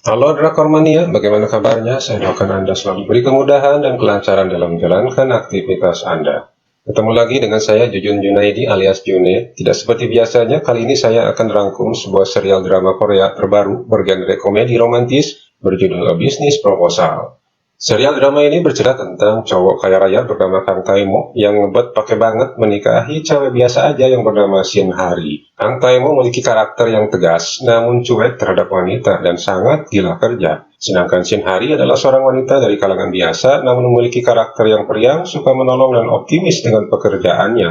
Halo Drakor Mania, bagaimana kabarnya? Saya doakan Anda selalu diberi kemudahan dan kelancaran dalam menjalankan aktivitas Anda. Ketemu lagi dengan saya Jujun Junaidi alias June. Tidak seperti biasanya, kali ini saya akan rangkum sebuah serial drama Korea terbaru bergenre komedi romantis berjudul A Business Proposal. Serial drama ini bercerita tentang cowok kaya raya bernama Kang Taimo yang ngebet pakai banget menikahi cewek biasa aja yang bernama Shin Hari. Kang Taimo memiliki karakter yang tegas namun cuek terhadap wanita dan sangat gila kerja. Sedangkan Shin Hari adalah seorang wanita dari kalangan biasa namun memiliki karakter yang periang, suka menolong dan optimis dengan pekerjaannya.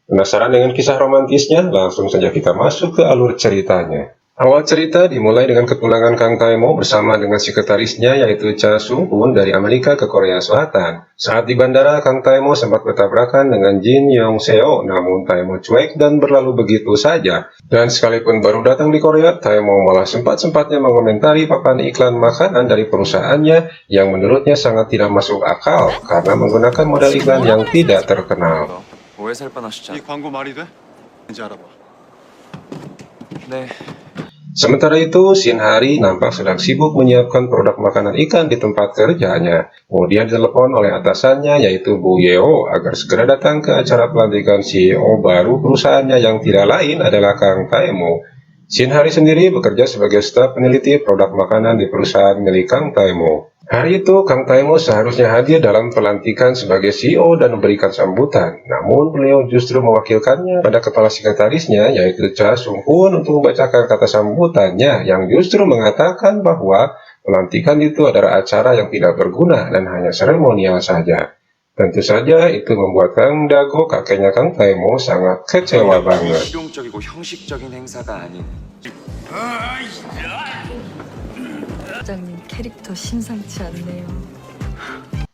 Penasaran dengan kisah romantisnya? Langsung saja kita masuk ke alur ceritanya. Awal cerita dimulai dengan kepulangan Kang Taemo bersama dengan sekretarisnya yaitu Cha Sung-hoon dari Amerika ke Korea Selatan. Saat di bandara, Kang Taemo sempat bertabrakan dengan Jin Yong-seo, namun Taemo cuek dan berlalu begitu saja. Dan sekalipun baru datang di Korea, Taemo malah sempat-sempatnya mengomentari papan iklan makanan dari perusahaannya yang menurutnya sangat tidak masuk akal karena menggunakan model iklan yang tidak terkenal. 오해 살 뻔하셨잖아. 이 광고 말이 돼? 이제 알아봐. 네, Sementara itu, Shin Hari nampak sedang sibuk menyiapkan produk makanan ikan di tempat kerjanya. Kemudian ditelepon oleh atasannya yaitu Bu Yeo agar segera datang ke acara pelantikan CEO baru perusahaannya yang tidak lain adalah Kang Taemo. Shin Hari sendiri bekerja sebagai staf peneliti produk makanan di perusahaan milik Kang Taemo. Hari itu, Kang Taemo seharusnya hadir dalam pelantikan sebagai CEO dan memberikan sambutan. Namun, beliau justru mewakilkannya pada kepala sekretarisnya, yaitu Cha Sung-hoon, untuk membacakan kata sambutannya, yang justru mengatakan bahwa pelantikan itu adalah acara yang tidak berguna dan hanya seremonial saja. Tentu saja, itu membuat Kang Dago, kakeknya Kang Taemo, sangat kecewa banget. 실용적이고 형식적인 행사가 아닌 부장님 캐릭터 심상치 않네요.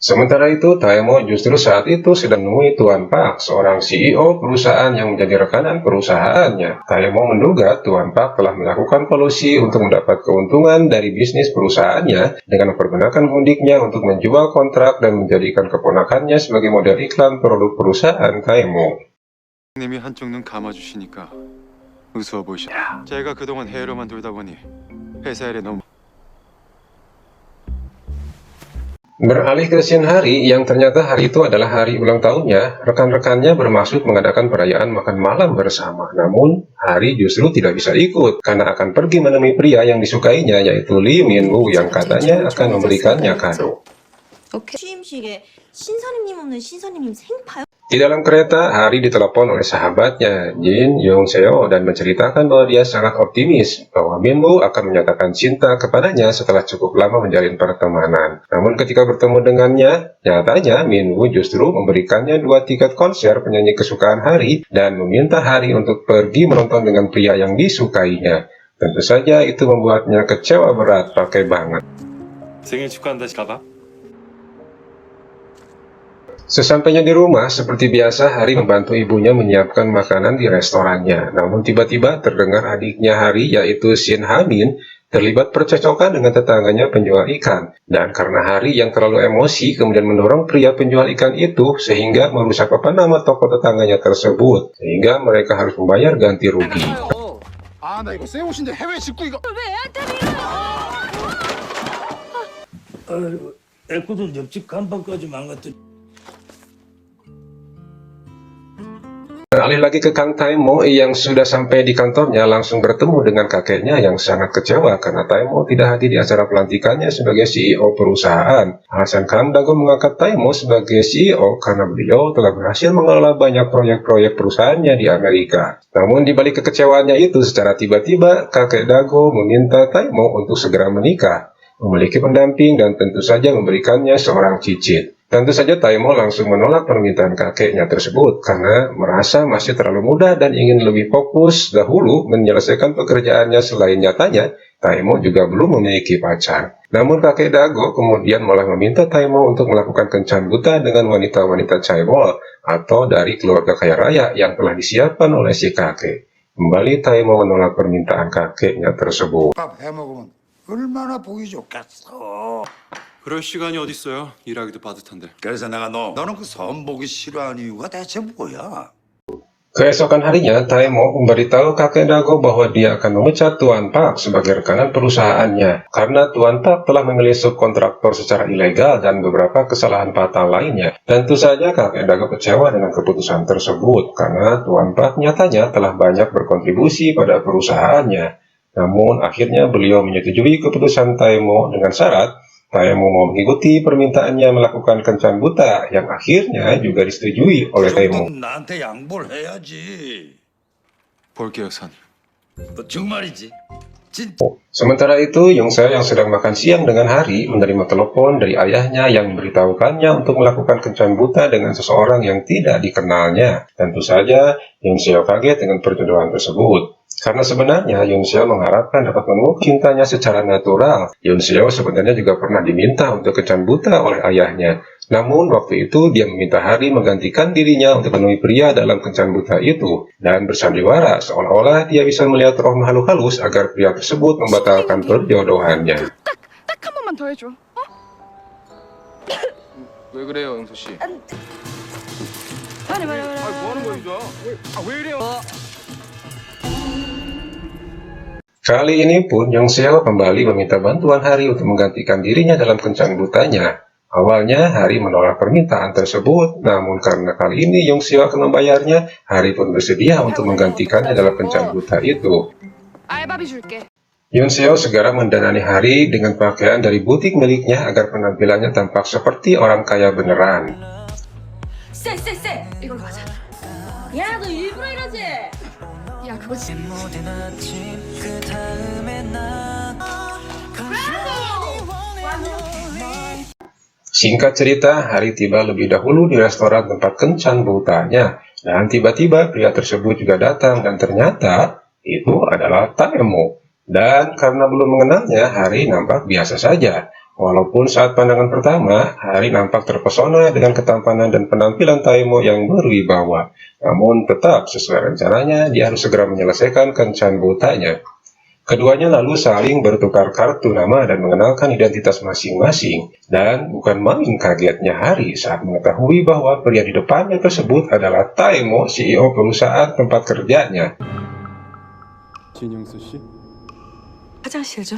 Sementara itu, Taemo justru saat itu sedang menemui Tuan Pak, seorang CEO perusahaan yang menjadi rekanan perusahaannya. Taemo menduga Tuan Pak telah melakukan kolusi untuk mendapat keuntungan dari bisnis perusahaannya dengan mempergunakan mudiknya untuk menjual kontrak dan menjadikan keponakannya sebagai model iklan produk perusahaan Taemo. 님이 한쪽 눈 감아주시니까 우스워 보이셔. 제가 그동안 해외로만 돌다 보니 회사 일에 너무 Beralih ke Shin Hari, yang ternyata hari itu adalah hari ulang tahunnya, rekan-rekannya bermaksud mengadakan perayaan makan malam bersama. Namun, Hari justru tidak bisa ikut, karena akan pergi menemui pria yang disukainya, yaitu Lee Min-woo, yang katanya akan memberikannya kado. 오케이. 취임식에 신선임님 없는 신선임님 생파요? Di dalam kereta, Hari ditelepon oleh sahabatnya, Jin Yong-seo, dan menceritakan bahwa dia sangat optimis bahwa Min-woo akan menyatakan cinta kepadanya setelah cukup lama menjalin pertemanan. Namun ketika bertemu dengannya, nyatanya Min-woo justru memberikannya 2 tiket konser penyanyi kesukaan Hari dan meminta Hari untuk pergi menonton dengan pria yang disukainya. Tentu saja itu membuatnya kecewa berat pakai banget. 생일 축하한다 가봐. Sesampainya di rumah, seperti biasa, Hari membantu ibunya menyiapkan makanan di restorannya. Namun tiba-tiba terdengar adiknya Hari, yaitu Shin Hamin, terlibat percekcokan dengan tetangganya penjual ikan. Dan karena Hari yang terlalu emosi, kemudian mendorong pria penjual ikan itu, sehingga merusak papan nama toko tetangganya tersebut. Sehingga mereka harus membayar ganti rugi. 아, 나 이거 새 옷인데 해외 직구 이거 아이고, 애꿎은 옆집 간판까지 망갔더니 Beralih lagi ke Kang Taemo yang sudah sampai di kantornya langsung bertemu dengan kakeknya yang sangat kecewa karena Taemo tidak hadir di acara pelantikannya sebagai CEO perusahaan. Alasan Kang Dago mengangkat Taemo sebagai CEO karena beliau telah berhasil mengelola banyak proyek-proyek perusahaannya di Amerika. Namun di balik kekecewaannya itu, secara tiba-tiba kakek Dago meminta Taemo untuk segera menikah, memiliki pendamping, dan tentu saja memberikannya seorang cicit. Tentu saja Taemo langsung menolak permintaan kakeknya tersebut karena merasa masih terlalu muda dan ingin lebih fokus dahulu menyelesaikan pekerjaannya. Selain nyatanya, Taemo juga belum memiliki pacar. Namun kakek Dago kemudian malah meminta Taemo untuk melakukan kencan buta dengan wanita-wanita chaebol atau dari keluarga kaya raya yang telah disiapkan oleh si kakek. Kembali Taemo menolak permintaan kakeknya tersebut. 밥 해먹으면 얼마나 보기 좋겠어. 그럴 시간이 어딨어요. 일하기도 빠듯한데. 그래서 내가 너는 그 선 보기 싫어하는 이유가 대체 뭐야? Keesokan harinya, Taemo memberitahu kakek Dago bahwa dia akan memecat Tuan Pak sebagai rekanan perusahaannya karena Tuan Pak telah memilih subkontraktor secara ilegal dan beberapa kesalahan fatal lainnya. Tentu saja kakek Dago kecewa dengan keputusan tersebut karena Tuan Pak nyatanya telah banyak berkontribusi pada perusahaannya. Namun akhirnya beliau menyetujui keputusan Taemo dengan syarat Taemo mau mengikuti permintaannya melakukan kencan buta yang akhirnya juga disetujui oleh Taemo. 그건 나한테 양보를 해야지. 볼게요, 선. 너 정말이지? 진 Sementara itu, Yongseo yang sedang makan siang dengan Hari menerima telepon dari ayahnya yang memberitahukannya untuk melakukan kencan buta dengan seseorang yang tidak dikenalnya. Tentu saja, Yongseo kaget dengan perjodohan tersebut. Karena sebenarnya Yongseo mengharapkan dapat menemukan cintanya secara natural. Yongseo sebenarnya juga pernah diminta untuk kencan buta oleh ayahnya. Namun waktu itu dia meminta Hari menggantikan dirinya untuk menemui pria dalam kencan buta itu dan bersandiwara seolah-olah dia bisa melihat roh makhluk halus agar pria tersebut membatalkan perjodohannya. 딱 한 번만 더 해줘. 왜 그래요, 영수 씨? 말해. 뭐 하는 거예요, 왜 이래요? Kali ini pun Yongseo kembali meminta bantuan Hari untuk menggantikan dirinya dalam kencan butanya. Awalnya Hari menolak permintaan tersebut, namun karena kali ini Yongseo akan membayarnya, Hari pun bersedia untuk menggantikannya dalam kencan buta itu. 알바비 줄게. Yongseo segera mendanani Hari dengan pakaian dari butik miliknya agar penampilannya tampak seperti orang kaya beneran. 쎄! 이걸로 가자. 야, 너 일부러 이러지? 야, 그거 진짜. Singkat cerita, Hari tiba lebih dahulu di restoran tempat kencan butanya, dan tiba-tiba pria tersebut juga datang dan ternyata itu adalah Taemo. Dan karena belum mengenalnya, Hari nampak biasa saja. Walaupun saat pandangan pertama, Hari nampak terpesona dengan ketampanan dan penampilan Taemo yang berwibawa. Namun tetap sesuai rencananya, dia harus segera menyelesaikan kencan butanya. Keduanya lalu saling bertukar kartu nama dan mengenalkan identitas masing-masing. Dan bukan main kagetnya Hari saat mengetahui bahwa pria di depannya tersebut adalah Taemo, CEO perusahaan tempat kerjanya. 진영수 씨? 화장실 좀.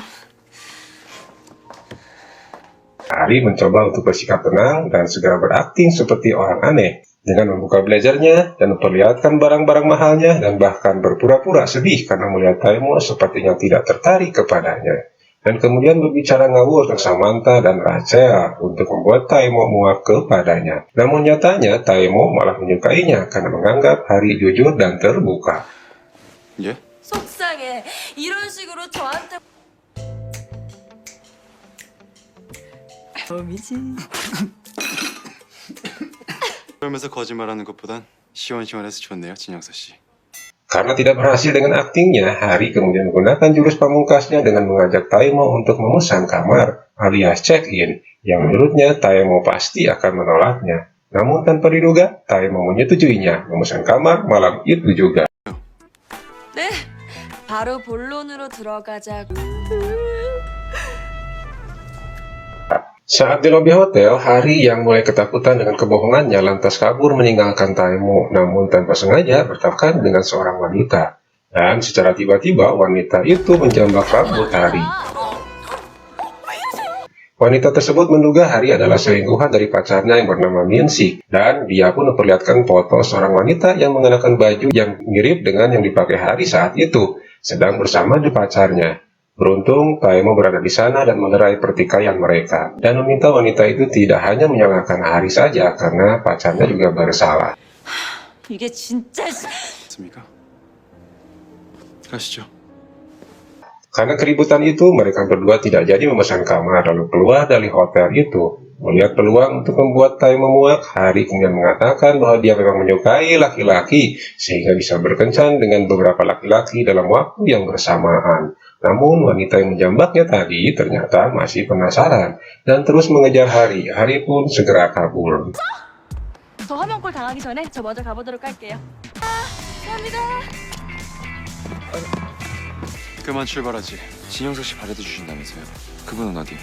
Hari mencoba untuk bersikap tenang dan segera berakting seperti orang aneh dengan membuka blazernya dan memperlihatkan barang-barang mahalnya dan bahkan berpura-pura sedih karena melihat Taemo sepertinya tidak tertarik kepadanya. Dan kemudian berbicara ngawur tentang Samantha dan Rachel untuk membuat Taemo muak kepadanya. Namun nyatanya Taemo malah menyukainya karena menganggap Hari jujur dan terbuka. 예? 속상해. 이런 식으로 저한테 몸이지. 그러면서 거짓말하는 것보단 시원시원해서 좋네요, 진영수 씨. Karena tidak berhasil dengan aktingnya, Hari kemudian menggunakan jurus pamungkasnya dengan mengajak Taemo untuk memesan kamar alias check-in, yang menurutnya Taemo pasti akan menolaknya. Namun tanpa diduga, Taemo menyetujuinya memesan kamar malam itu juga. 네, 바로 본론으로 들어가자고. Saat di lobi hotel, Hari yang mulai ketakutan dengan kebohongannya lantas kabur meninggalkan Taemo, namun tanpa sengaja bertabrakan dengan seorang wanita. Dan secara tiba-tiba wanita itu menjambak rambut Hari. Wanita tersebut menduga Hari adalah selingkuhan dari pacarnya yang bernama Minsik, dan dia pun memperlihatkan foto seorang wanita yang mengenakan baju yang mirip dengan yang dipakai Hari saat itu, sedang bersama di pacarnya. Beruntung, Taemo berada di sana dan melerai pertikaian mereka, dan meminta wanita itu tidak hanya menyalahkan Hari saja karena pacarnya juga bersalah. 이게 진짜 맞습니까? 가시죠. Karena keributan itu, mereka berdua tidak jadi memesan kamar lalu keluar dari hotel itu. Melihat peluang untuk membuat Taemo muak, Hari kemudian mengatakan bahwa dia memang menyukai laki-laki, sehingga bisa berkencan dengan beberapa laki-laki dalam waktu yang bersamaan. Namun wanita yang menjambaknya tadi ternyata masih penasaran dan terus mengejar Hari. Hari pun segera kabur. 저 화면골 당하기 전에 저 먼저 가보도록 할게요. 감사합니다. 그만 출발하지. 진영석 씨 바래도 주신다면서요. 그분은 어디?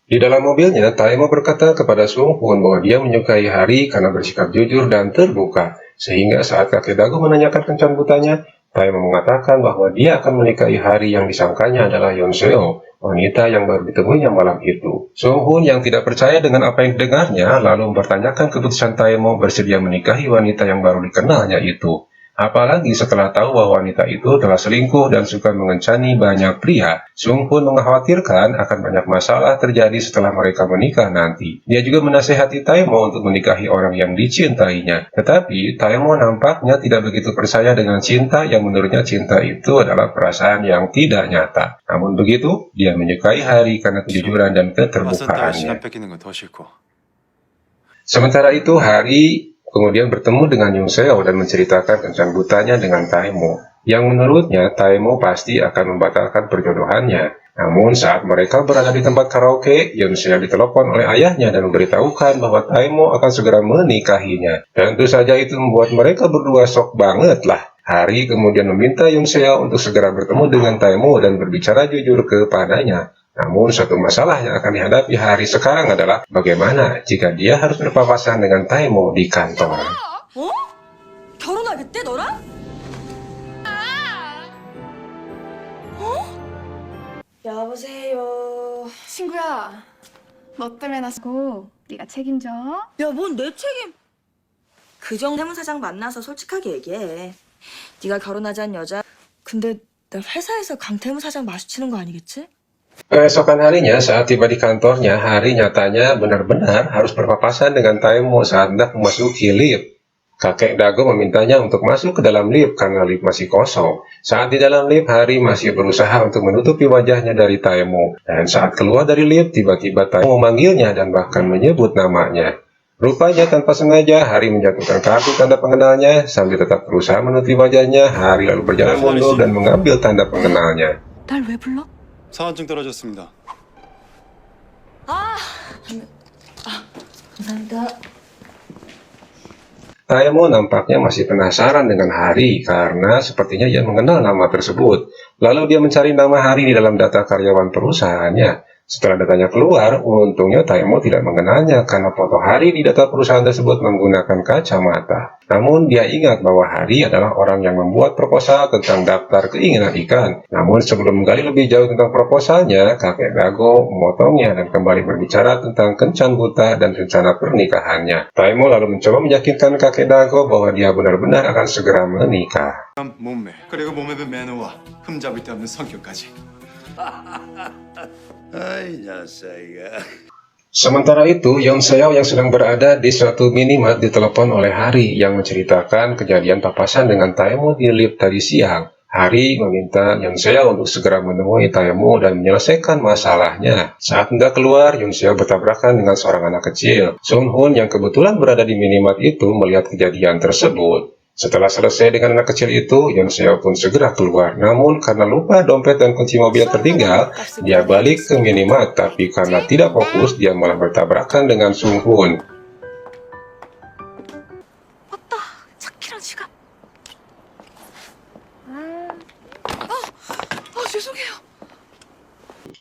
Di dalam mobilnya, Taemo berkata kepada Sung Hoon bahwa dia menyukai Hari karena bersikap jujur dan terbuka. Sehingga saat kakek Dago menanyakan kencan butanya, Taemo mengatakan bahwa dia akan menikahi Hari yang disangkanya adalah Yonseo, wanita yang baru ditemuinya malam itu. Sung Hoon yang tidak percaya dengan apa yang didengarnya, lalu mempertanyakan keputusan Taemo bersedia menikahi wanita yang baru dikenalnya itu. Apalagi setelah tahu bahwa wanita itu telah selingkuh dan suka mengencani banyak pria, Sung Hoon mengkhawatirkan akan banyak masalah terjadi setelah mereka menikah nanti. Dia juga menasehati Taemo untuk menikahi orang yang dicintainya. Tetapi Taemo nampaknya tidak begitu percaya dengan cinta yang menurutnya cinta itu adalah perasaan yang tidak nyata. Namun begitu, dia menyukai Hari karena kejujuran dan 맞선 따위 keterbukaannya. 시간 뺏기는 건 더 싫고. Sementara itu, Hari kemudian bertemu dengan Yonseo dan menceritakan kencan butanya dengan Taemo, yang menurutnya Taemo pasti akan membatalkan perjodohannya. Namun saat mereka berada di tempat karaoke, Yonseo ditelepon oleh ayahnya dan memberitahukan bahwa Taemo akan segera menikahinya. Tentu saja itu membuat mereka berdua shock banget lah. Hari kemudian meminta Yonseo untuk segera bertemu dengan Taemo dan berbicara jujur kepadanya. Namun satu masalah yang akan dihadapi Hari sekarang adalah bagaimana jika dia harus berpapasan dengan Taemo di kantor. 어? 결혼하겠대 너랑? 여보세요. 친구야, 너 때문에 나고 네가 책임져. 야, 뭔 내 책임? 그 정도 세무사장 만나서 솔직하게 얘기해. 네가 결혼하자는 여자. 근데 나 회사에서 강태무 사장 마주치는 거 아니겠지? Keesokan harinya saat tiba di kantornya, Hari nyatanya benar-benar harus berpapasan dengan Taemo saat hendak memasuki lift. Kakek Dago memintanya untuk masuk ke dalam lift karena lift masih kosong. Saat di dalam lift, Hari masih berusaha untuk menutupi wajahnya dari Taemo. Dan saat keluar dari lift, tiba-tiba Taemo memanggilnya dan bahkan menyebut namanya. Rupanya tanpa sengaja, Hari menjatuhkan kartu tanda pengenalnya. Sambil tetap berusaha menutupi wajahnya, Hari lalu berjalan mundur dan mengambil tanda pengenalnya. 날 왜 불러? 사원증 떨어졌습니다. 감사합니다. Taemo nampaknya masih penasaran dengan Hari karena sepertinya ia mengenal nama tersebut. Lalu dia mencari nama Hari di dalam data karyawan perusahaannya. Setelah datanya keluar, untungnya Taemo tidak mengenalnya karena foto Hari di data perusahaan tersebut menggunakan kacamata. Namun dia ingat bahwa Hari adalah orang yang membuat proposal tentang daftar keinginan ikan. Namun sebelum menggali lebih jauh tentang proposalnya, kakek Dago memotongnya dan kembali berbicara tentang kencan buta dan rencana pernikahannya. Taemo lalu mencoba meyakinkan kakek Dago bahwa dia benar-benar akan segera menikah. 몸매 그리고 몸에 밴 매너와 흠잡을 데 없는 성격까지. 아이 녀석아. Sementara itu, Yonseo yang sedang berada di suatu minimart ditelepon oleh Hari yang menceritakan kejadian papasan dengan Taemo di lift tadi siang. Hari meminta Yonseo untuk segera menemui Taemo dan menyelesaikan masalahnya. Saat hendak keluar, Yonseo bertabrakan dengan seorang anak kecil. Sung Hoon yang kebetulan berada di minimart itu melihat kejadian tersebut. Setelah selesai dengan anak kecil itu, Yonseo pun segera keluar. Namun karena lupa dompet dan kunci mobil tertinggal, dia balik ke minimart. Tapi karena tidak fokus, dia malah bertabrakan dengan Sung Hoon. 차키랑 지갑. 죄송해요.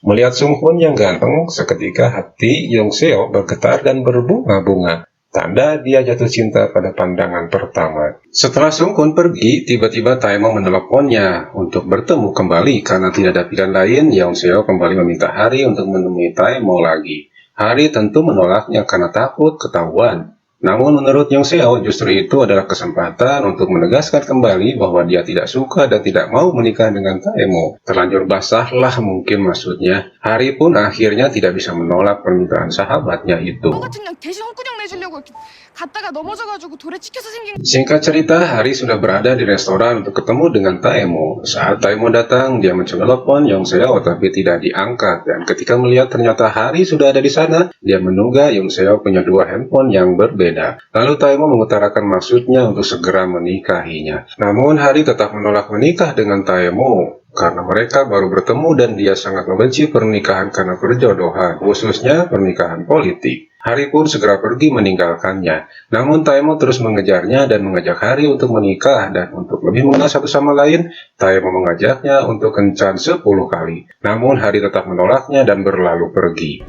Melihat Sung Hoon yang ganteng, seketika hati Yonseo bergetar dan berbunga-bunga. Tanda dia jatuh cinta pada pandangan pertama. Setelah Sung Hoon pergi, tiba-tiba Taemo meneleponnya untuk bertemu kembali. Karena tidak ada pilihan lain, Yonseo kembali meminta Hari untuk menemui Taemo lagi. Hari tentu menolaknya karena takut ketahuan. Namun menurut Yonseo, justru itu adalah kesempatan untuk menegaskan kembali bahwa dia tidak suka dan tidak mau menikah dengan Taemo. Terlanjur basahlah mungkin maksudnya. Hari pun akhirnya tidak bisa menolak permintaan sahabatnya itu. 같은 냥 대신 헛구녕 내주려고 이렇게 갔다가 넘어져가지고 돌에 찍혀서 생긴. Singkat cerita, Hari sudah berada di restoran untuk ketemu dengan Taemo. Saat Taemo datang, dia mencoba telepon Yonseo tapi tidak diangkat. Dan ketika melihat ternyata Hari sudah ada di sana, dia menduga Yonseo punya dua handphone yang berbeda. Lalu Taemo mengutarakan maksudnya untuk segera menikahinya. Namun Hari tetap menolak menikah dengan Taemo karena mereka baru bertemu dan dia sangat membenci pernikahan karena perjodohan, khususnya pernikahan politik. Hari pun segera pergi meninggalkannya. Namun Taemo terus mengejarnya dan mengajak Hari untuk menikah, dan untuk lebih mengenal satu sama lain, Taemo mengajaknya untuk kencan 10 kali. Namun Hari tetap menolaknya dan berlalu pergi.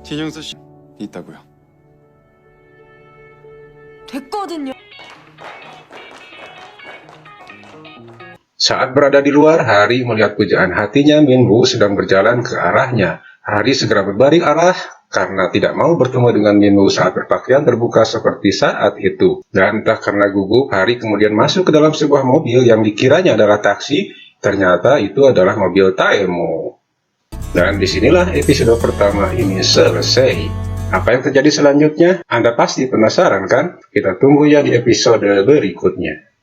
진영서 씨 있다고요. 됐거든요. Saat berada di luar, Hari melihat pujaan hatinya Minwoo sedang berjalan ke arahnya. Hari segera berbalik arah karena tidak mau bertemu dengan Minwoo saat berpakaian terbuka seperti saat itu. Dan entah karena gugup, Hari kemudian masuk ke dalam sebuah mobil yang dikiranya adalah taksi, ternyata itu adalah mobil Taemo. Dan disinilah episode pertama ini selesai. Apa yang terjadi selanjutnya? Anda pasti penasaran kan? Kita tunggu ya di episode berikutnya.